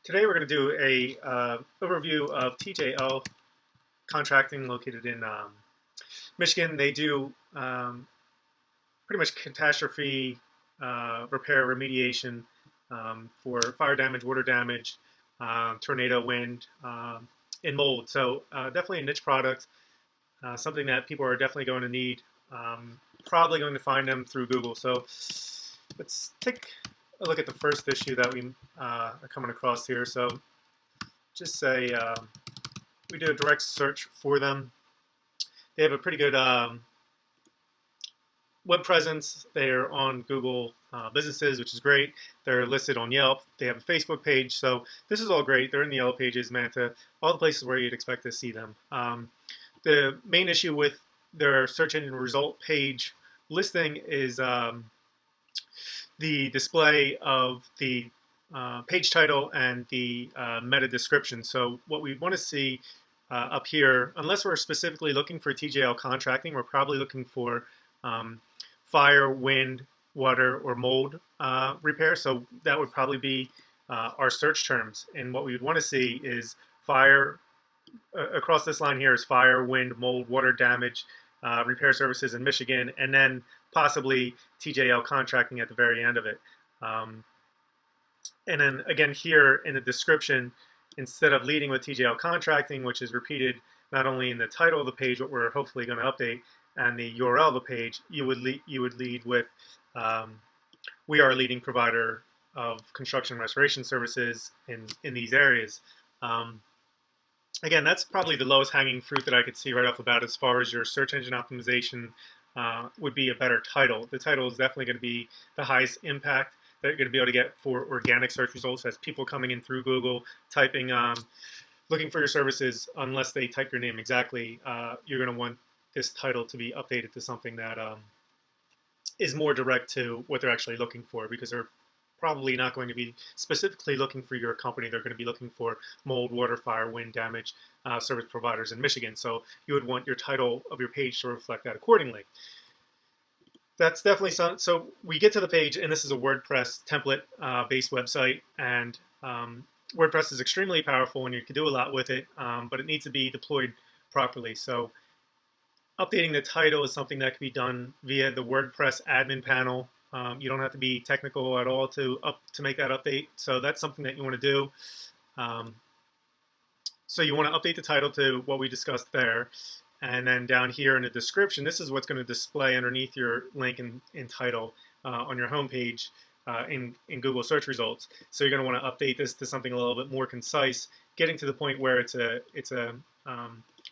Today we're going to do a overview of TJL Contracting located in Michigan. They do pretty much catastrophe repair remediation for fire damage, water damage, tornado, wind, and mold. So definitely a niche product, something that people are definitely going to need. Probably going to find them through Google. So let's take a look at the first issue that we are coming across here. So just say we did a direct search for them. They have a pretty good web presence. They're on Google Businesses, which is great. They're listed on Yelp. They have a Facebook page. So this is all great. They're in the Yellow Pages, Manta, all the places where you'd expect to see them. The main issue with their search engine result page listing is the display of the page title and the meta description. So what we want to see up here, unless we're specifically looking for TJL contracting, we're probably looking for fire, wind, water, or mold repair. So that would probably be our search terms. And what we would want to see is fire, across this line here is fire, wind, mold, water damage, repair services in Michigan, and then possibly TJL contracting at the very end of it. And then again here in the description, instead of leading with TJL contracting, which is repeated not only in the title of the page, what we're hopefully going to update, and the URL of the page, you would lead with we are a leading provider of construction and restoration services in these areas. Again, that's probably the lowest hanging fruit that I could see right off the bat as far as your search engine optimization would be a better title. The title is definitely going to be the highest impact that you're going to be able to get for organic search results as people coming in through Google, typing, looking for your services. Unless they type your name exactly, you're going to want this title to be updated to something that is more direct to what they're actually looking for, because they're probably not going to be specifically looking for your company. They're going to be looking for mold, water, fire, wind damage service providers in Michigan. So you would want your title of your page to reflect that accordingly. That's definitely something. So we get to the page, and this is a WordPress template-based website, and WordPress is extremely powerful, and you can do a lot with it, but it needs to be deployed properly. So updating the title is something that can be done via the WordPress admin panel. You don't have to be technical at all to make that update. So that's something that you want to do. So you want to update the title to what we discussed there. And then down here in the description, this is what's going to display underneath your link and title on your homepage in Google search results. So you're going to want to update this to something a little bit more concise, getting to the point where it's a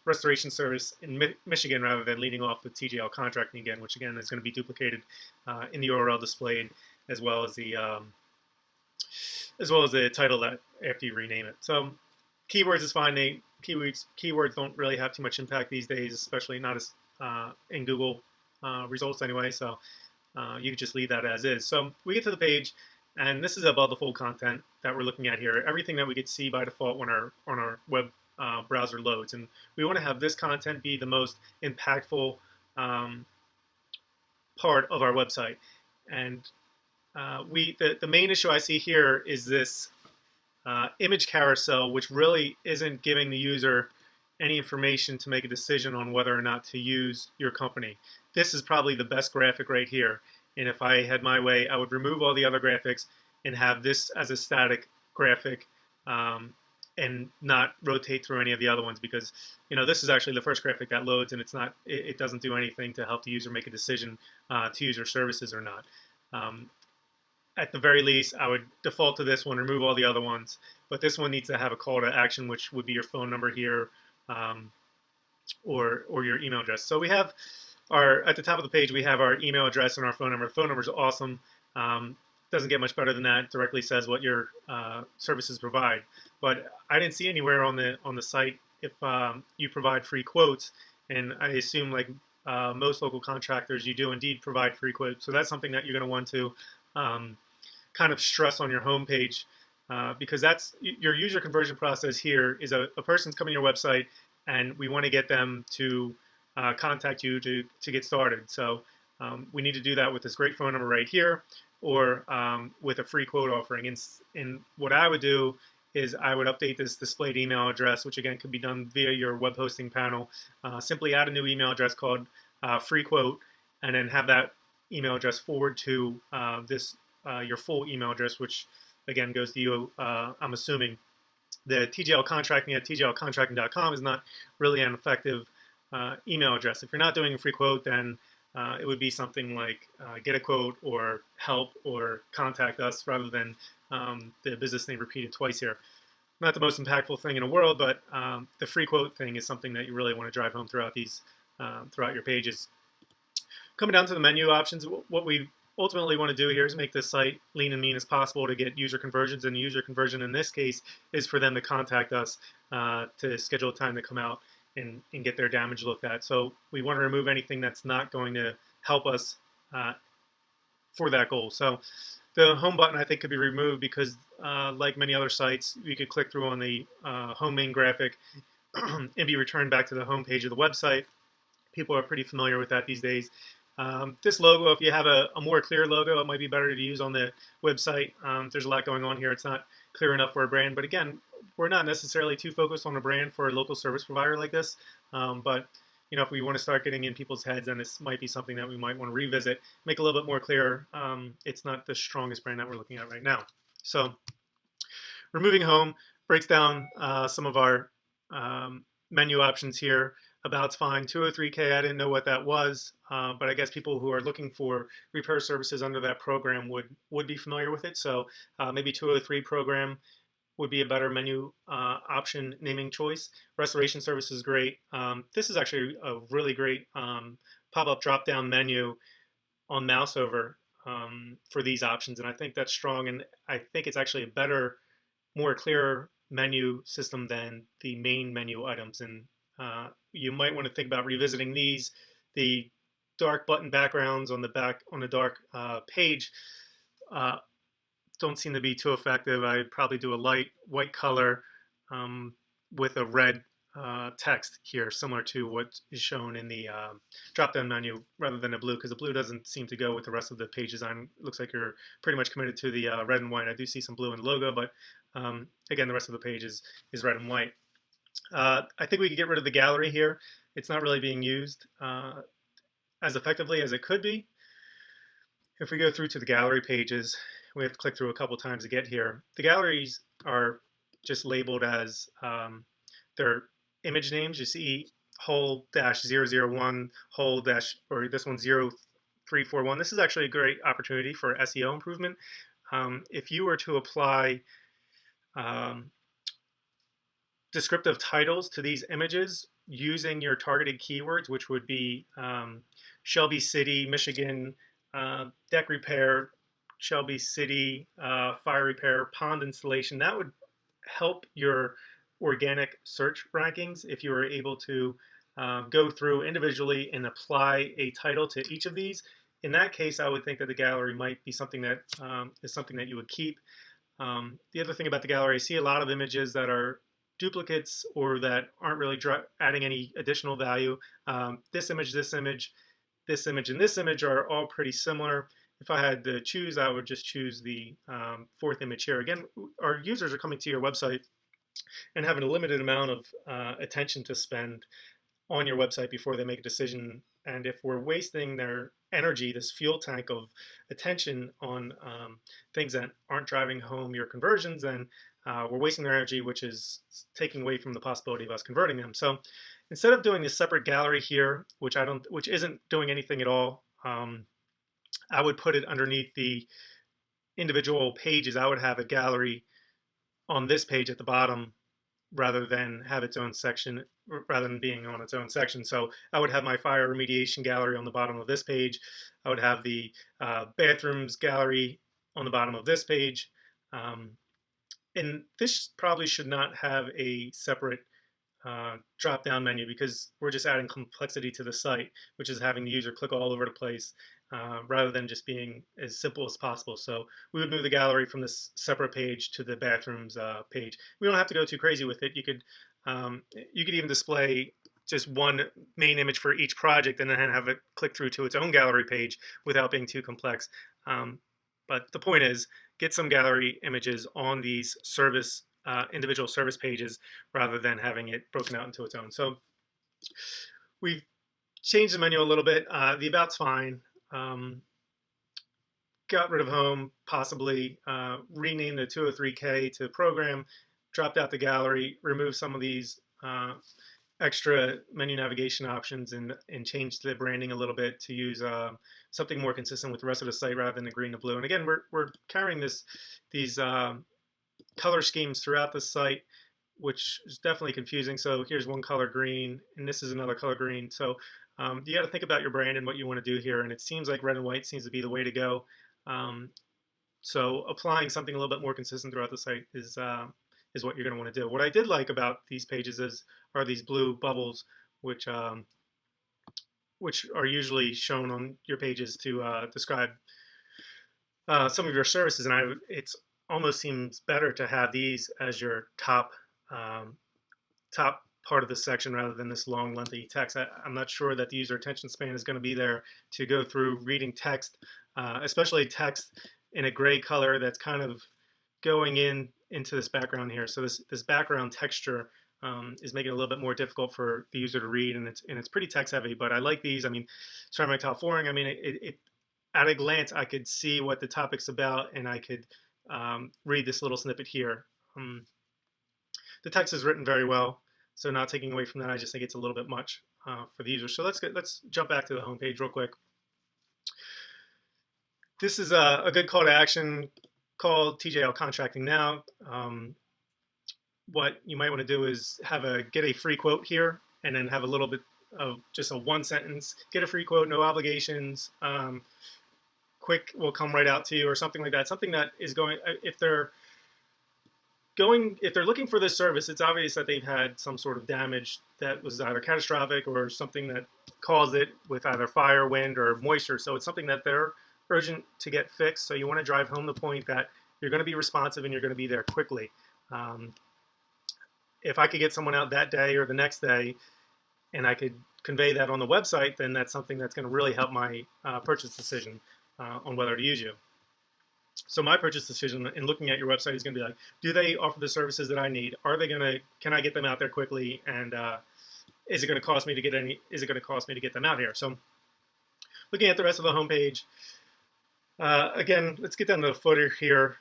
restoration service in Michigan rather than leading off with TJL contracting again, which again is going to be duplicated in the URL displayed, as well as the title that after you rename it. So keywords is fine. Keywords don't really have too much impact these days, especially not as in Google results anyway. So you can just leave that as is. So we get to the page, and this is above the full content that we're looking at here. Everything that we could see by default when our web browser loads, and we want to have this content be the most impactful part of our website. And the main issue I see here is this image carousel, which really isn't giving the user any information to make a decision on whether or not to use your company. This is probably the best graphic right here, and if I had my way, I would remove all the other graphics and have this as a static graphic and not rotate through any of the other ones, because this is actually the first graphic that loads, and it doesn't do anything to help the user make a decision to use your services or not. At the very least, I would default to this one, remove all the other ones, but this one needs to have a call to action, which would be your phone number here or your email address. So we have at the top of the page, we have our email address and our phone number. Phone number is awesome. Doesn't get much better than that. It directly says what your services provide. But I didn't see anywhere on the site if you provide free quotes, and I assume like most local contractors, you do indeed provide free quotes. So that's something that you're going to want to kind of stress on your homepage, because that's your user conversion process. Here is a person's coming to your website, and we want to get them to contact you to get started. So we need to do that with this great phone number right here, or with a free quote offering. And what I would do is I would update this displayed email address, which again could be done via your web hosting panel. Simply add a new email address called free quote, and then have that email address forward to this your full email address, which again goes to you. I'm assuming the TJL Contracting at tjlcontracting.com is not really an effective email address. If you're not doing a free quote, then it would be something like get a quote or help or contact us rather than the business name repeated twice here. Not the most impactful thing in the world, but the free quote thing is something that you really want to drive home throughout these throughout your pages. Coming down to the menu options, what we ultimately want to do here is make this site lean and mean as possible to get user conversions, and the user conversion in this case is for them to contact us to schedule a time to come out and get their damage looked at. So we want to remove anything that's not going to help us for that goal. So the home button I think could be removed because like many other sites, you could click through on the home main graphic and be returned back to the home page of the website. People are pretty familiar with that these days. This logo, if you have a more clear logo, it might be better to use on the website. There's a lot going on here. It's not clear enough for a brand. But again, we're not necessarily too focused on a brand for a local service provider like this. But you know, if we want to start getting in people's heads, then this might be something that we might want to revisit, make a little bit more clear. It's not the strongest brand that we're looking at right now. So removing home breaks down some of our menu options here. About's fine. 203K, I didn't know what that was, but I guess people who are looking for repair services under that program would be familiar with it. So maybe 203 program would be a better menu option naming choice. Restoration service is great. This is actually a really great pop-up drop-down menu on mouse over for these options, and I think that's strong, and I think it's actually a better, more clear menu system than the main menu items. And you might want to think about revisiting these. The dark button backgrounds on the back on the dark page don't seem to be too effective. I'd probably do a light white color with a red text here, similar to what is shown in the drop-down menu, rather than a blue, because the blue doesn't seem to go with the rest of the page design. It looks like you're pretty much committed to the red and white. I do see some blue in the logo, but again, the rest of the page is red and white. I think we could get rid of the gallery here. It's not really being used as effectively as it could be. If we go through to the gallery pages, we have to click through a couple times to get here. The galleries are just labeled as their image names. You see whole-001, whole- or this one's 0341. This is actually a great opportunity for SEO improvement. If you were to apply descriptive titles to these images using your targeted keywords, which would be Shelby City, Michigan, deck repair, Shelby City, fire repair, pond installation, that would help your organic search rankings if you were able to go through individually and apply a title to each of these. In that case, I would think that the gallery might be something that is something that you would keep. The other thing about the gallery, I see a lot of images that are duplicates or that aren't really adding any additional value. This image, this image, this image, and this image are all pretty similar. If I had to choose, I would just choose the fourth image here. Again, our users are coming to your website and having a limited amount of attention to spend on your website before they make a decision. And if we're wasting their energy, this fuel tank of attention on things that aren't driving home your conversions, then we're wasting their energy, which is taking away from the possibility of us converting them. So instead of doing this separate gallery here, which isn't doing anything at all, I would put it underneath the individual pages. I would have a gallery on this page at the bottom rather than have its own section, rather than being on its own section. So I would have my fire remediation gallery on the bottom of this page. I would have the bathrooms gallery on the bottom of this page. And this probably should not have a separate drop-down menu, because we're just adding complexity to the site, which is having the user click all over the place rather than just being as simple as possible. So we would move the gallery from this separate page to the bathrooms page. We don't have to go too crazy with it. You could even display just one main image for each project and then have it click through to its own gallery page without being too complex. But the point is, get some gallery images on these service individual service pages rather than having it broken out into its own. So we've changed the menu a little bit. The about's fine. Got rid of home, possibly renamed the 203K to program, dropped out the gallery, removed some of these extra menu navigation options, and changed the branding a little bit to use something more consistent with the rest of the site rather than the green and blue. And again, we're carrying these color schemes throughout the site, which is definitely confusing. So here's one color green, and this is another color green. So you got to think about your brand and what you want to do here. And it seems like red and white seems to be the way to go. So applying something a little bit more consistent throughout the site is what you're going to want to do. What I did like about these pages are these blue bubbles, which are usually shown on your pages to describe some of your services. And it's almost seems better to have these as your top part of the section rather than this long, lengthy text. I'm not sure that the user attention span is going to be there to go through reading text, especially text in a gray color that's kind of going into this background here. So this background texture is making it a little bit more difficult for the user to read, and it's pretty text heavy. But I like these. I mean, ceramic tile flooring. I mean, it at a glance I could see what the topic's about, and I could read this little snippet here. The text is written very well, so not taking away from that. I just think it's a little bit much for the user. So let's jump back to the home page real quick. This is a good call to action called TJL Contracting Now. What you might want to do is get a free quote here, and then have a little bit of just a one sentence. Get a free quote, no obligations. Quick will come right out to you, or something like that. Something that is going, if they're looking for this service, it's obvious that they've had some sort of damage that was either catastrophic or something that caused it with either fire, wind, or moisture. So it's something that they're urgent to get fixed. So you want to drive home the point that you're going to be responsive and you're going to be there quickly. If I could get someone out that day or the next day, and I could convey that on the website, then that's something that's going to really help my purchase decision on whether to use you. So my purchase decision in looking at your website is going to be like, do they offer the services that I need? Can I get them out there quickly? And is it going to cost me to get them out here? So looking at the rest of the homepage, again, let's get down to the footer here.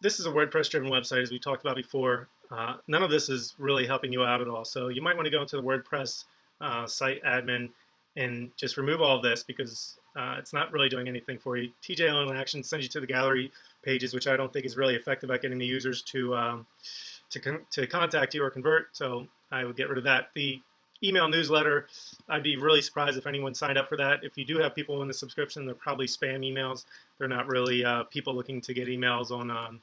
This is a WordPress-driven website, as we talked about before. None of this is really helping you out at all. So you might want to go into the WordPress site admin and just remove all of this, because it's not really doing anything for you. TJL in action sends you to the gallery pages, which I don't think is really effective at getting the users to contact you or convert. So I would get rid of that. The email newsletter, I'd be really surprised if anyone signed up for that. If you do have people in the subscription, they're probably spam emails. They're not really people looking to get emails on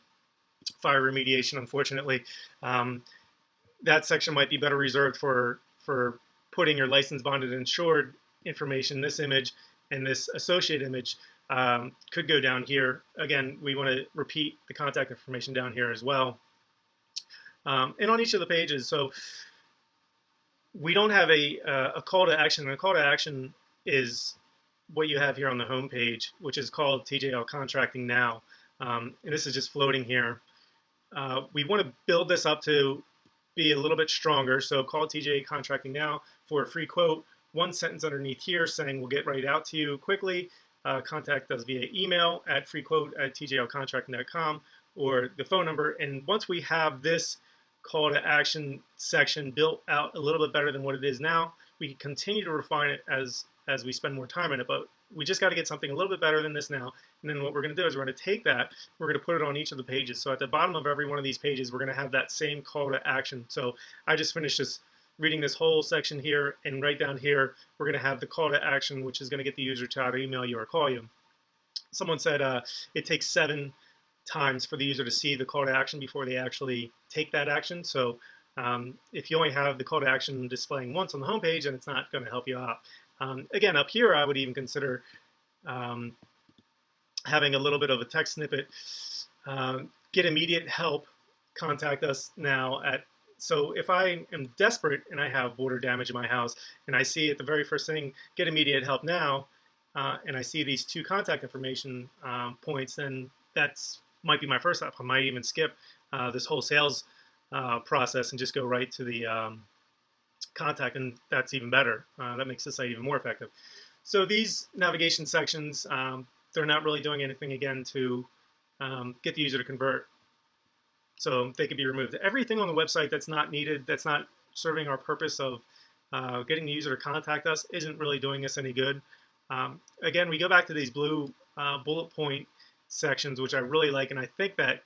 fire remediation, unfortunately. That section might be better reserved for putting your licensed, bonded, and insured information. This image and this associate image could go down here. Again, we want to repeat the contact information down here as well. And on each of the pages, so we don't have a call to action. And a call to action is what you have here on the home page, which is called TJL Contracting Now. And this is just floating here. We want to build this up to be a little bit stronger. So call TJL Contracting Now for a free quote. One sentence underneath here saying we'll get right out to you quickly. Contact us via email at freequote@tjlcontracting.com, or the phone number. And once we have this call to action section built out a little bit better than what it is now, we can continue to refine it as we spend more time in it. But we just got to get something a little bit better than this now. And then what we're going to do is we're going to take that, we're going to put it on each of the pages. So at the bottom of every one of these pages, we're going to have that same call to action. So I just finished reading this whole section here, and right down here, we're going to have the call to action, which is going to get the user to either email you or call you. Someone said it takes 7 times for the user to see the call to action before they actually take that action. So if you only have the call to action displaying once on the home page, then it's not going to help you out. Again, up here, I would even consider having a little bit of a text snippet. Get immediate help. Contact us now at. So if I am desperate and I have water damage in my house, and I see at the very first thing, get immediate help now, and I see these 2 contact information points, then that's might be my first step. I might even skip this whole sales process and just go right to the contact, and that's even better. That makes the site even more effective. So these navigation sections, they're not really doing anything again to get the user to convert. So they could be removed. Everything on the website that's not needed, that's not serving our purpose of getting the user to contact us, isn't really doing us any good. Again, we go back to these blue bullet point sections, which I really like, and I think that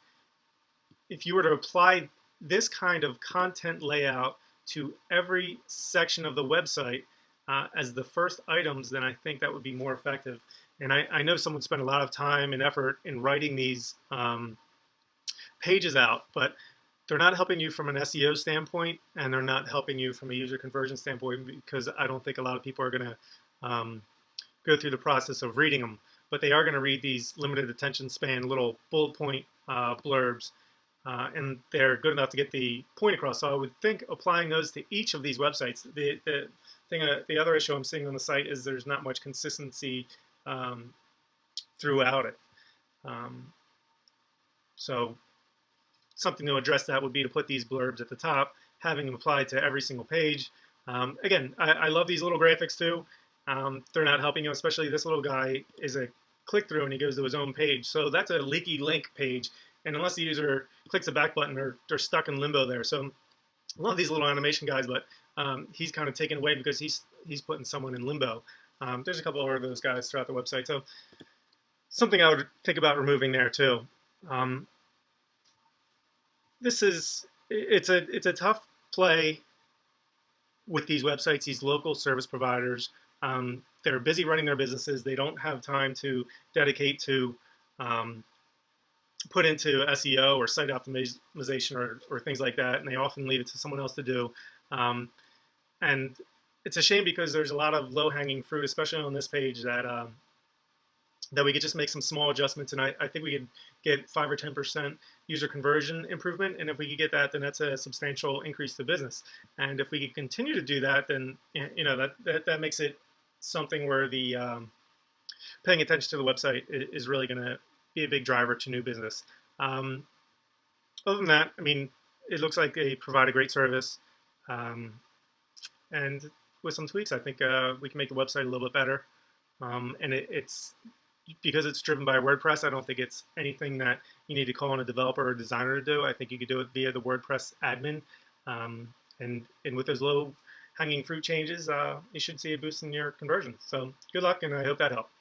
if you were to apply this kind of content layout to every section of the website as the first items, then I think that would be more effective. And I know someone spent a lot of time and effort in writing these pages out, but they're not helping you from an SEO standpoint, and they're not helping you from a user conversion standpoint, because I don't think a lot of people are going to go through the process of reading them. But they are going to read these limited attention span little bullet point blurbs, and they're good enough to get the point across. So I would think applying those to each of these websites. The other issue I'm seeing on the site is there's not much consistency throughout it. So something to address that would be to put these blurbs at the top, having them applied to every single page. Again, I love these little graphics too. They're not helping you, especially this little guy is a click-through and he goes to his own page. So that's a leaky link page, and unless the user clicks the back button, they're stuck in limbo there. So I love these little animation guys, but he's kind of taken away because he's putting someone in limbo. There's a couple of those guys throughout the website, so something I would think about removing there too. It's a tough play with these websites, these local service providers. They're busy running their businesses. They don't have time to dedicate to put into SEO or site optimization or things like that, and they often leave it to someone else to do. And it's a shame because there's a lot of low-hanging fruit, especially on this page, that we could just make some small adjustments, and I think we could get 5 or 10% user conversion improvement, and if we could get that, then that's a substantial increase to business. And if we could continue to do that, then that makes it something where the paying attention to the website is really going to be a big driver to new business. Other than that, I mean, it looks like they provide a great service, and with some tweaks, I think we can make the website a little bit better. And it's because it's driven by WordPress, I don't think it's anything that you need to call on a developer or designer to do. I think you could do it via the WordPress admin. And with those low hanging fruit changes, you should see a boost in your conversion. So good luck, and I hope that helped.